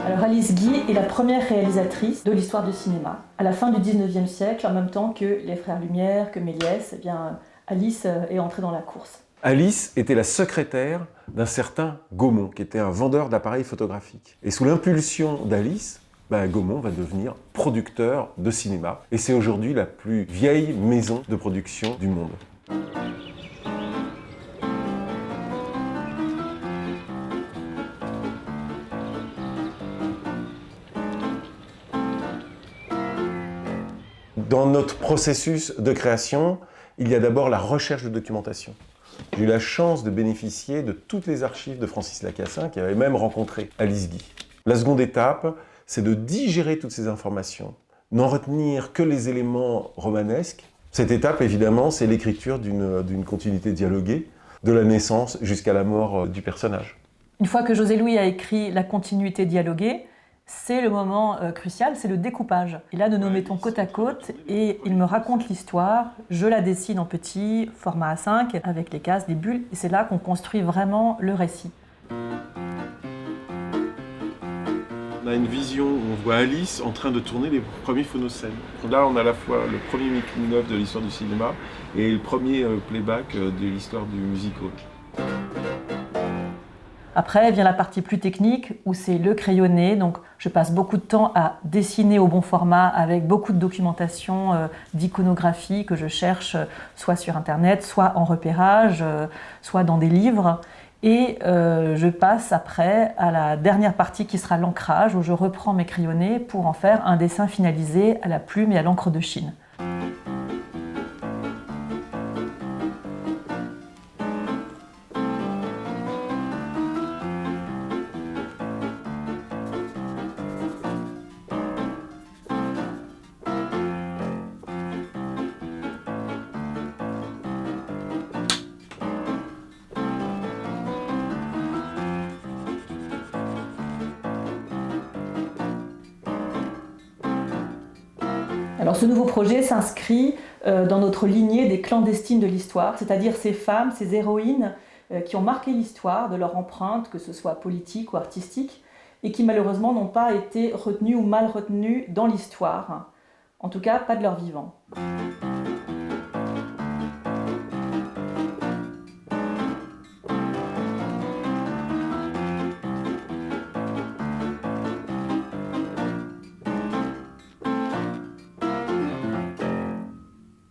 Alors Alice Guy est la première réalisatrice de l'histoire du cinéma. À la fin du 19e siècle, en même temps que les frères Lumière, que Méliès, eh bien, Alice est entrée dans la course. Alice était la secrétaire d'un certain Gaumont, qui était un vendeur d'appareils photographiques. Et sous l'impulsion d'Alice, Gaumont va devenir producteur de cinéma. Et c'est aujourd'hui la plus vieille maison de production du monde. Dans notre processus de création, il y a d'abord la recherche de documentation. J'ai eu la chance de bénéficier de toutes les archives de Francis Lacassin, qui avait même rencontré Alice Guy. La seconde étape, c'est de digérer toutes ces informations, n'en retenir que les éléments romanesques. Cette étape, évidemment, c'est l'écriture d'une continuité dialoguée, de la naissance jusqu'à la mort du personnage. Une fois que José Louis a écrit la continuité dialoguée, c'est le moment crucial, c'est le découpage. Et là, nous nous mettons côte à côte et il me raconte l'histoire, je la dessine en petit format A5 avec les cases, les bulles, et c'est là qu'on construit vraiment le récit. On a une vision où on voit Alice en train de tourner les premiers phonoscènes. Là, on a à la fois le premier making-of de l'histoire du cinéma et le premier playback de l'histoire du musical. Après vient la partie plus technique où c'est le crayonné, donc je passe beaucoup de temps à dessiner au bon format avec beaucoup de documentation d'iconographie que je cherche soit sur internet, soit en repérage, soit dans des livres. Et je passe après à la dernière partie qui sera l'ancrage où je reprends mes crayonnés pour en faire un dessin finalisé à la plume et à l'encre de Chine. Alors ce nouveau projet s'inscrit dans notre lignée des clandestines de l'histoire, c'est-à-dire ces femmes, ces héroïnes qui ont marqué l'histoire de leur empreinte, que ce soit politique ou artistique, et qui malheureusement n'ont pas été retenues ou mal retenues dans l'histoire, en tout cas pas de leur vivant.